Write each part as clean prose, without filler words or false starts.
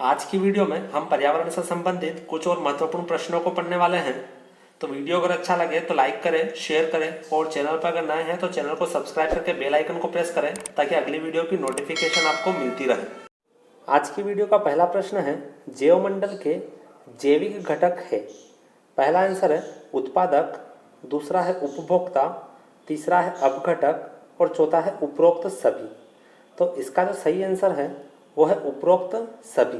आज की वीडियो में हम पर्यावरण से संबंधित कुछ और महत्वपूर्ण प्रश्नों को पढ़ने वाले हैं। तो वीडियो अगर अच्छा लगे तो लाइक करें, शेयर करें और चैनल पर अगर नए हैं तो चैनल को सब्सक्राइब करके बेल आइकन को प्रेस करें ताकि अगली वीडियो की नोटिफिकेशन आपको मिलती रहे। आज की वीडियो का पहला प्रश्न है, जैवमंडल के जैविक घटक है। पहला आंसर है उत्पादक, दूसरा है उपभोक्ता, तीसरा है अपघटक और चौथा है उपरोक्त सभी। तो इसका जो सही आंसर है वो है उपरोक्त सभी,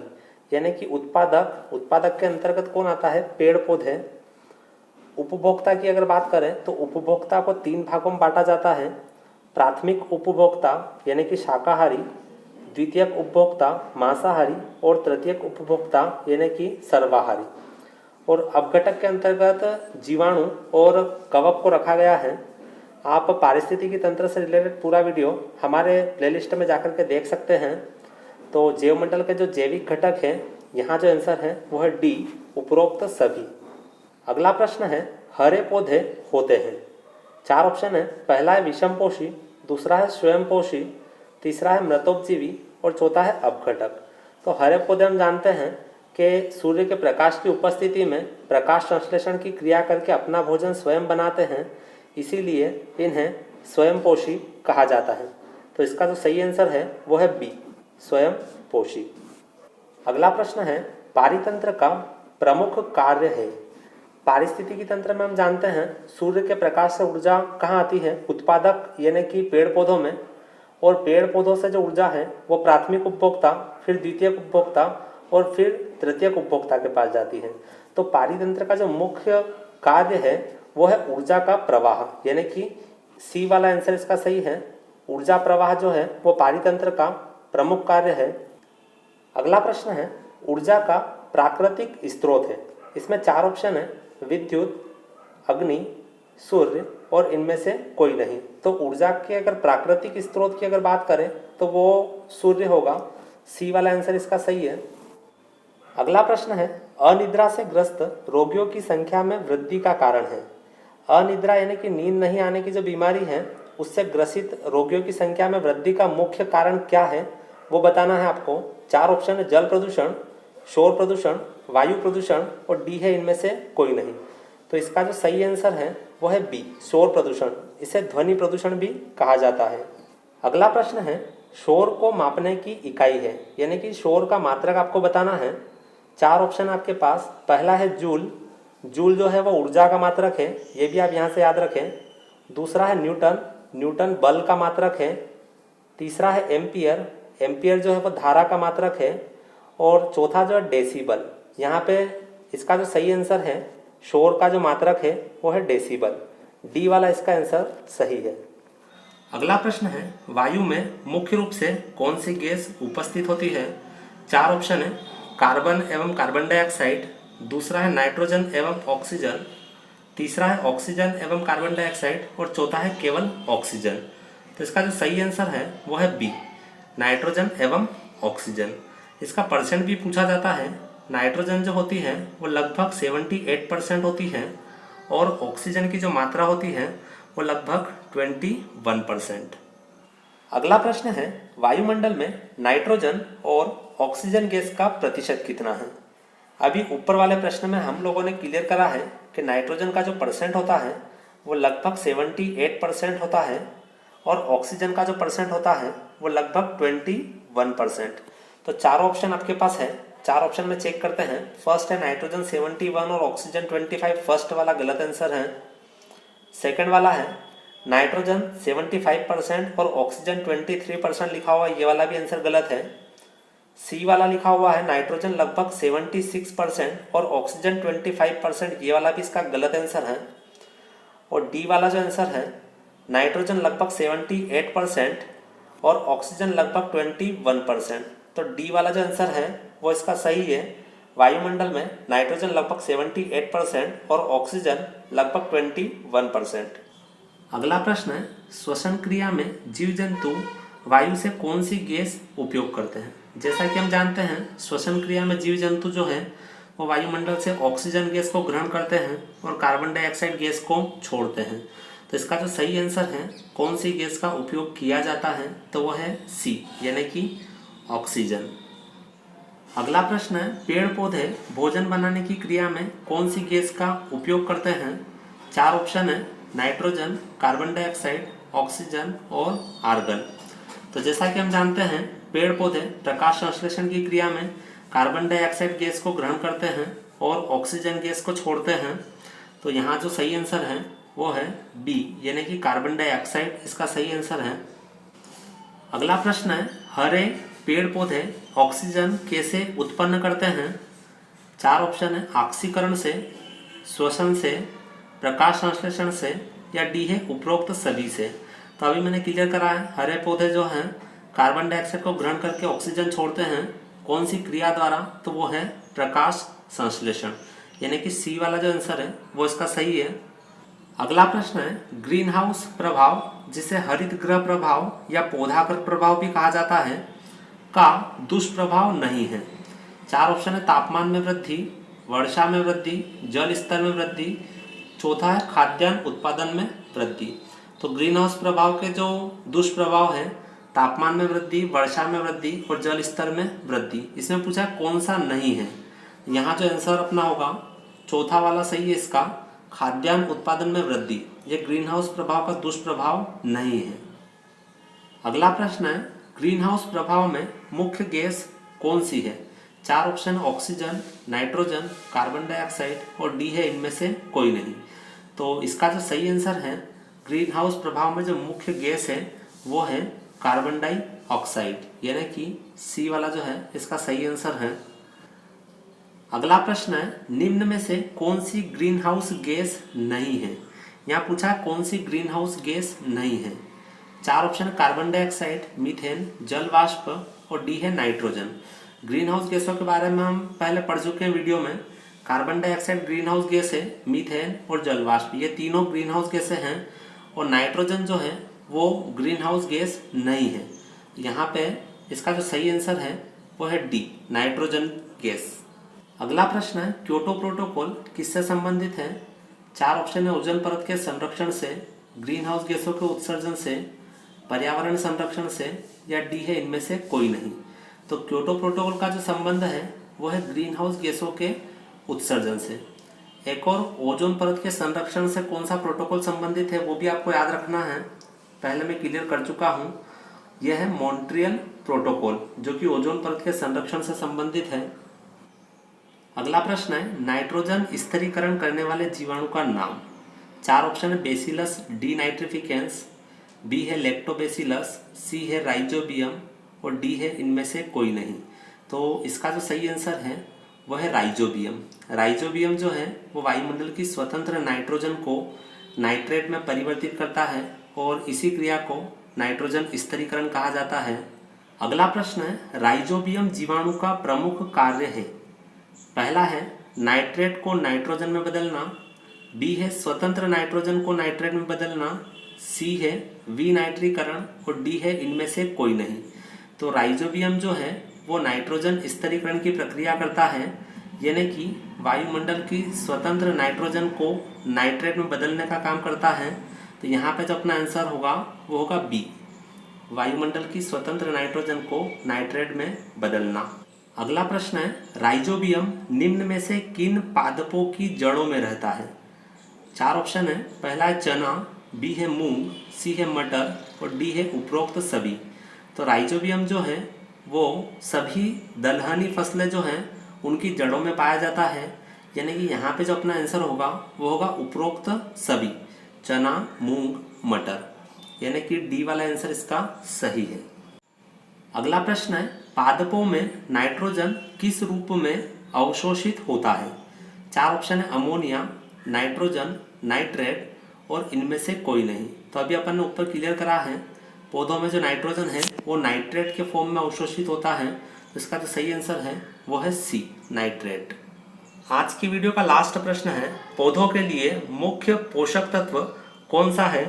यानी कि उत्पादक के अंतर्गत कौन आता है? पेड़ पौधे। उपभोक्ता की अगर बात करें तो उपभोक्ता को 3 भागों में बांटा जाता है। प्राथमिक उपभोक्ता यानी कि शाकाहारी, द्वितीयक उपभोक्ता मांसाहारी और तृतीयक उपभोक्ता यानी कि सर्वाहारी। और अपघटक के अंतर्गत जीवाणु और कवक को रखा गया है। आप पारिस्थितिकी तंत्र से रिलेटेड पूरा वीडियो हमारे प्लेलिस्ट में जाकर के देख सकते हैं। तो जैवमंडल के जो जैविक घटक है, यहाँ जो आंसर है वो है डी, उपरोक्त सभी। अगला प्रश्न है, हरे पौधे होते हैं। 4 ऑप्शन है। पहला है विषमपोषी, दूसरा है स्वयंपोषी, तीसरा है मृतोपजीवी और चौथा है अपघटक। तो हरे पौधे हम जानते हैं कि सूर्य के प्रकाश की उपस्थिति में प्रकाश संश्लेषण की क्रिया करके अपना भोजन स्वयं बनाते हैं, इसीलिए इन्हें स्वयंपोषी कहा जाता है। तो इसका जो सही आंसर है वो है बी, स्वयंपोषी। अगला प्रश्न है, पारितंत्र का प्रमुख कार्य है। पारिस्थितिकी तंत्र में हम जानते हैं सूर्य के प्रकाश से ऊर्जा कहाँ आती है? उत्पादक यानी कि पेड़ पौधों में। और पेड़ पौधों से जो ऊर्जा है वो प्राथमिक उपभोक्ता, फिर द्वितीयक उपभोक्ता और फिर तृतीयक उपभोक्ता के पास जाती है। तो पारितंत्र का जो मुख्य कार्य है वो है ऊर्जा का प्रवाह, यानी कि सी वाला आंसर इसका सही है। ऊर्जा प्रवाह जो है वो पारितंत्र का प्रमुख कार्य है। अगला प्रश्न है, ऊर्जा का प्राकृतिक स्रोत है। इसमें 4 ऑप्शन है, विद्युत, अग्नि, सूर्य और इनमें से कोई नहीं। तो ऊर्जा के अगर प्राकृतिक स्रोत की अगर बात करें तो वो सूर्य होगा। सी वाला आंसर इसका सही है। अगला प्रश्न है, अनिद्रा से ग्रस्त रोगियों की संख्या में वृद्धि का कारण है। अनिद्रा यानी कि नींद नहीं आने की जो बीमारी है उससे ग्रसित रोगियों की संख्या में वृद्धि का मुख्य कारण क्या है वो बताना है आपको। 4 ऑप्शन है, जल प्रदूषण, शोर प्रदूषण, वायु प्रदूषण और डी है इनमें से कोई नहीं। तो इसका जो सही आंसर है वो है बी, शोर प्रदूषण। इसे ध्वनि प्रदूषण भी कहा जाता है। अगला प्रश्न है, शोर को मापने की इकाई है, यानी कि शोर का मात्रक आपको बताना है। 4 ऑप्शन आपके पास। पहला है जूल, जूल जो है वो ऊर्जा का मात्रक है, ये भी आप यहाँ से याद रखें। दूसरा है न्यूटन, न्यूटन बल का मात्रक है। तीसरा है एम्पियर, एम्पियर जो है वो धारा का मात्रक है। और चौथा जो है डेसिबल। यहाँ पे इसका जो सही आंसर है शोर का जो मात्रक है वो है डेसिबल। डी वाला इसका आंसर सही है। अगला प्रश्न है, वायु में मुख्य रूप से कौन सी गैस उपस्थित होती है? 4 ऑप्शन है, कार्बन एवं कार्बन डाइऑक्साइड, दूसरा है नाइट्रोजन एवं ऑक्सीजन, तीसरा है ऑक्सीजन एवं कार्बन डाइऑक्साइड और चौथा है केवल ऑक्सीजन। तो इसका जो सही आंसर है वो है बी, नाइट्रोजन एवं ऑक्सीजन। इसका परसेंट भी पूछा जाता है। नाइट्रोजन जो होती है वो लगभग 78% होती है और ऑक्सीजन की जो मात्रा होती है वो लगभग 21%। अगला प्रश्न है, वायुमंडल में नाइट्रोजन और ऑक्सीजन गैस का प्रतिशत कितना है? अभी ऊपर वाले प्रश्न में हम लोगों ने क्लियर करा है कि नाइट्रोजन का जो परसेंट होता है वो लगभग 78% होता है और ऑक्सीजन का जो परसेंट होता है वो लगभग 21%। तो 4 ऑप्शन आपके पास है। 4 ऑप्शन में चेक करते हैं। फर्स्ट है नाइट्रोजन 71 और ऑक्सीजन 25, फर्स्ट वाला गलत आंसर है। सेकंड वाला है नाइट्रोजन 75% और ऑक्सीजन 23% लिखा हुआ है, ये वाला भी आंसर गलत है। सी वाला लिखा हुआ है नाइट्रोजन लगभग 76% और ऑक्सीजन 25%, ये वाला भी इसका गलत आंसर है। और डी वाला जो आंसर है नाइट्रोजन लगभग 78% और ऑक्सीजन लगभग 21%। तो डी वाला जो आंसर है वो इसका सही है। वायुमंडल में नाइट्रोजन लगभग 78% और ऑक्सीजन लगभग 21%। अगला प्रश्न है, श्वसन क्रिया में जीव जंतु वायु से कौन सी गैस उपयोग करते हैं? जैसा कि हम जानते हैं श्वसन क्रिया में जीव जंतु जो है वो वायुमंडल से ऑक्सीजन गैस को ग्रहण करते हैं और कार्बन डाइऑक्साइड गैस को छोड़ते हैं। तो इसका जो सही आंसर है कौन सी गैस का उपयोग किया जाता है तो वह है सी, यानी कि ऑक्सीजन। अगला प्रश्न है, पेड़ पौधे भोजन बनाने की क्रिया में कौन सी गैस का उपयोग करते हैं? 4 ऑप्शन है, नाइट्रोजन, कार्बन डाइऑक्साइड, ऑक्सीजन और आर्गन। तो जैसा कि हम जानते हैं, पेड़ पौधे प्रकाश संश्लेषण की क्रिया में कार्बन डाइऑक्साइड गैस को ग्रहण करते हैं और ऑक्सीजन गैस को छोड़ते हैं। तो यहाँ जो सही आंसर है वो है बी, यानी कि कार्बन डाइऑक्साइड इसका सही आंसर है। अगला प्रश्न है, हरे पेड़ पौधे ऑक्सीजन कैसे उत्पन्न करते हैं? 4 ऑप्शन है, ऑक्सीकरण से, श्वसन से, प्रकाश संश्लेषण से या डी है उपरोक्त सभी से। तो अभी मैंने क्लियर करा है, हरे पौधे जो हैं कार्बन डाइऑक्साइड को ग्रहण करके ऑक्सीजन छोड़ते हैं। कौन सी क्रिया द्वारा? तो वो है प्रकाश संश्लेषण, यानी कि सी वाला जो आंसर है वो इसका सही है। अगला प्रश्न है, ग्रीन हाउस प्रभाव, जिसे हरित गृह प्रभाव या पौधाकर प्रभाव भी कहा जाता है, का दुष्प्रभाव नहीं है। 4 ऑप्शन है, तापमान में वृद्धि, वर्षा में वृद्धि, जल स्तर में वृद्धि, चौथा है खाद्यान्न उत्पादन में वृद्धि। तो ग्रीन हाउस प्रभाव के जो दुष्प्रभाव है, तापमान में वृद्धि, वर्षा में वृद्धि और जल स्तर में वृद्धि। इसमें पूछा कौन सा नहीं है। यहाँ जो आंसर अपना होगा चौथा वाला सही है इसका, खाद्यान्न उत्पादन में वृद्धि। ये ग्रीन हाउस प्रभाव का दुष्प्रभाव नहीं है। अगला प्रश्न है, ग्रीन हाउस प्रभाव में मुख्य गैस कौन सी है? 4 option, oxygen, nitrogen, carbon dioxide और डी है इनमें से कोई नहीं। तो इसका जो सही आंसर है, ग्रीन हाउस प्रभाव में जो मुख्य गैस है वो है कार्बन डाइऑक्साइड, यानी कि सी वाला जो है इसका सही आंसर है। अगला प्रश्न है, निम्न में से कौन सी ग्रीन हाउस गैस नहीं है? यहाँ पूछा है कौन सी ग्रीन हाउस गैस नहीं है। 4 ऑप्शन, कार्बन डाइऑक्साइड, मीथेन, जल वाष्प और डी है नाइट्रोजन। ग्रीन हाउस गैसों के बारे में हम पहले पढ़ चुके हैं वीडियो में। Carbon dioxide green house gas है, मीथेन और जल वाष्प ये तीनों ग्रीन हाउस गैसें हैं, और नाइट्रोजन जो है वो ग्रीन हाउस गैस नहीं है। यहाँ पे इसका जो सही आंसर है वो है डी, नाइट्रोजन गैस। अगला प्रश्न है, क्योटो प्रोटोकॉल किससे संबंधित है? 4 ऑप्शन है, ओजोन परत के संरक्षण से, ग्रीन हाउस गैसों के उत्सर्जन से, पर्यावरण संरक्षण से या डी है इनमें से कोई नहीं। तो क्योटो प्रोटोकॉल का जो संबंध है वो है ग्रीन हाउस गैसों के उत्सर्जन से। एक और, ओजोन परत के संरक्षण से कौन सा प्रोटोकॉल संबंधित है वो भी आपको याद रखना है, पहले मैं क्लियर कर चुका हूँ। यह है मॉन्ट्रियल प्रोटोकॉल, जो कि ओजोन परत के संरक्षण से संबंधित है। अगला प्रश्न है, नाइट्रोजन स्थिरीकरण करने वाले जीवाणु का नाम। 4 ऑप्शन है, बेसिलस डी नाइट्रिफिकेंस, बी है लैक्टोबैसिलस, सी है राइजोबियम और डी है इनमें से कोई नहीं। तो इसका जो सही आंसर है वह है राइजोबियम। राइजोबियम जो है वो वायुमंडल की स्वतंत्र नाइट्रोजन को नाइट्रेट में परिवर्तित करता है और इसी क्रिया को नाइट्रोजन स्थिरीकरण कहा जाता है। अगला प्रश्न है, राइजोबियम जीवाणु का प्रमुख कार्य है। पहला है नाइट्रेट को नाइट्रोजन में बदलना, बी है स्वतंत्र नाइट्रोजन को नाइट्रेट में बदलना, सी है विनाइट्रीकरण और डी है इनमें से कोई नहीं। तो राइजोबियम जो है वो नाइट्रोजन स्थिरीकरण की प्रक्रिया करता है, यानी कि वायुमंडल की स्वतंत्र नाइट्रोजन को नाइट्रेट में बदलने का काम करता है। तो यहाँ पे जो अपना आंसर होगा वो होगा बी, वायुमंडल की स्वतंत्र नाइट्रोजन को नाइट्रेट में बदलना। अगला प्रश्न है, राइजोबियम निम्न में से किन पादपों की जड़ों में रहता है? 4 ऑप्शन है, पहला है चना, बी है मूंग, सी है मटर और डी है उपरोक्त सभी। तो राइजोबियम जो है वो सभी दलहनी फसलें जो हैं उनकी जड़ों में पाया जाता है, यानी कि यहाँ पे जो अपना आंसर होगा वो होगा उपरोक्त सभी, चना, मूंग, मटर, यानी कि डी वाला आंसर इसका सही है। अगला प्रश्न है, पादपों में नाइट्रोजन किस रूप में अवशोषित होता है? 4 ऑप्शन है, अमोनिया, नाइट्रोजन, नाइट्रेट और इनमें से कोई नहीं। तो अभी अपन ने ऊपर क्लियर करा है, पौधों में जो नाइट्रोजन है वो नाइट्रेट के फॉर्म में अवशोषित होता है। तो इसका जो सही आंसर है वो है सी, नाइट्रेट। आज की वीडियो का लास्ट प्रश्न है, पौधों के लिए मुख्य पोषक तत्व कौन सा है?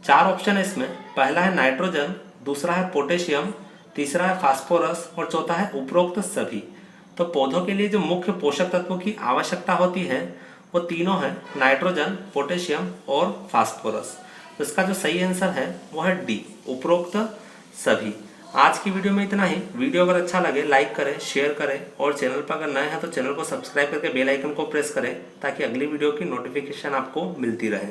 4 ऑप्शन है इसमें, पहला है नाइट्रोजन, दूसरा है पोटेशियम, तीसरा है फास्फोरस और चौथा है उपरोक्त सभी। तो पौधों के लिए जो मुख्य पोषक तत्वों की आवश्यकता होती है वो तीनों है, नाइट्रोजन, पोटेशियम और फास्फोरस। तो इसका जो सही आंसर है वो है डी, उपरोक्त सभी। आज की वीडियो में इतना ही। वीडियो अगर अच्छा लगे लाइक करें, शेयर करें और चैनल पर अगर नए हैं तो चैनल को सब्सक्राइब करके बेल आइकन को प्रेस करें ताकि अगली वीडियो की नोटिफिकेशन आपको मिलती रहे।